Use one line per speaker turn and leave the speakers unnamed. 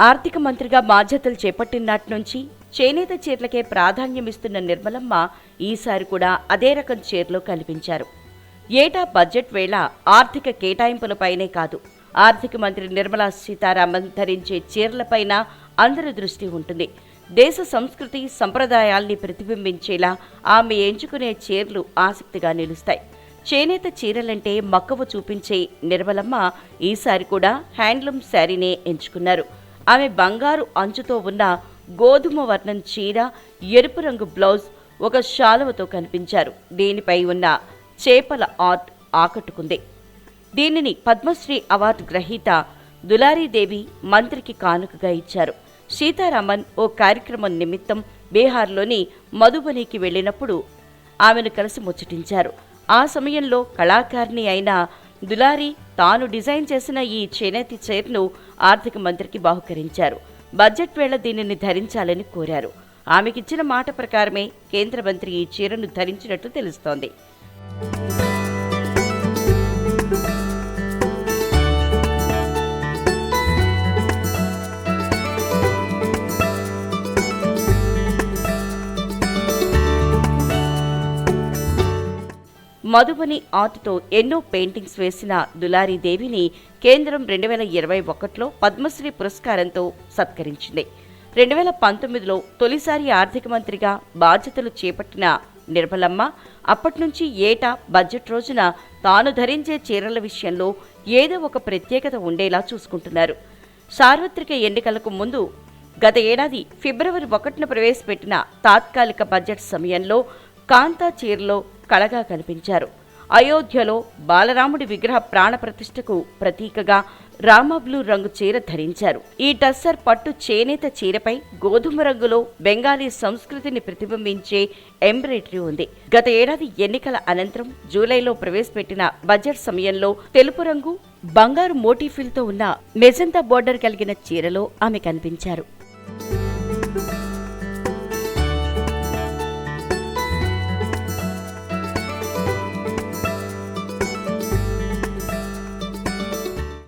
ఆర్థిక మంత్రిగా బాధ్యతలు చేపట్టినటి నుంచి చేనేత చీరలకే ప్రాధాన్యమిస్తున్న నిర్మలమ్మ ఈసారి కూడా అదే రకం చీరలో కనిపించారు. ఏటా బడ్జెట్ వేళ ఆర్థిక కేటాయింపులపైనే కాదు, ఆర్థిక మంత్రి నిర్మలా సీతారామన్ ధరించే చీరలపైన అందరి దృష్టి ఉంటుంది. దేశ సంస్కృతి సంప్రదాయాల్ని ప్రతిబింబించేలా ఆమె ఎంచుకునే చీరలు ఆసక్తిగా నిలుస్తాయి. చేనేత చీరలంటే మక్కువ చూపించే నిర్మలమ్మ ఈసారి కూడా హ్యాండ్లూమ్ శారీనే ఎంచుకున్నారు. ఆమె బంగారు అంచుతో ఉన్న గోధుమ వర్ణం చీర, ఎరుపు రంగు బ్లౌజ్, ఒక శాలువతో కనిపించారు. దీనిపై ఉన్న చేపల ఆర్ట్ ఆకట్టుకుంది. దీనిని పద్మశ్రీ అవార్డు గ్రహీత దులారీదేవి మంత్రికి కానుకగా ఇచ్చారు. సీతారామన్ ఓ కార్యక్రమం నిమిత్తం బీహార్లోని మధుబనికి వెళ్లినప్పుడు ఆమెను కలిసి ముచ్చటించారు. ఆ సమయంలో కళాకారిణి అయిన దులారీ తాను డిజైన్ చేసిన ఈ చేనేత చీరను ఆర్థిక మంత్రికి బహుకరించారు. బడ్జెట్ వేళ దీనిని ధరించాలని కోరారు. ఆమెకిచ్చిన మాట ప్రకారమే కేంద్ర మంత్రి ఈ చీరను ధరించినట్లు తెలుస్తోంది. మధుబని ఆర్ట్తో ఎన్నో పెయింటింగ్స్ వేసిన దులారీదేవిని కేంద్రం 2021లో పద్మశ్రీ పురస్కారంతో సత్కరించింది. 2019లో తొలిసారి ఆర్థిక మంత్రిగా బాధ్యతలు చేపట్టిన నిర్మలమ్మ అప్పట్నుంచి ఏటా బడ్జెట్ రోజున తాను ధరించే చీరల విషయంలో ఏదో ఒక ప్రత్యేకత ఉండేలా చూసుకుంటున్నారు. సార్వత్రిక ఎన్నికలకు ముందు గత ఏడాది ఫిబ్రవరి 1న ప్రవేశపెట్టిన తాత్కాలిక బడ్జెట్ సమయంలో కాంతా చీరలో కళగా కనిపించారు. అయోధ్యలో బాలరాముడి విగ్రహ ప్రాణప్రతిష్ఠకు ప్రతీకగా రామబ్లూ రంగు చీర ధరించారు. ఈ టస్సర్ పట్టు చేనేత చీరపై గోధుమ రంగులో బెంగాలీ సంస్కృతిని ప్రతిబింబించే ఎంబ్రాయిడరీ ఉంది. గత ఏడాది ఎన్నికల అనంతరం జూలైలో ప్రవేశపెట్టిన బడ్జెట్ సమయంలో తెలుపు రంగు, బంగారు మోటిఫ్లతో ఉన్న మెజంతా బోర్డర్ కలిగిన చీరలో ఆమె కనిపించారు.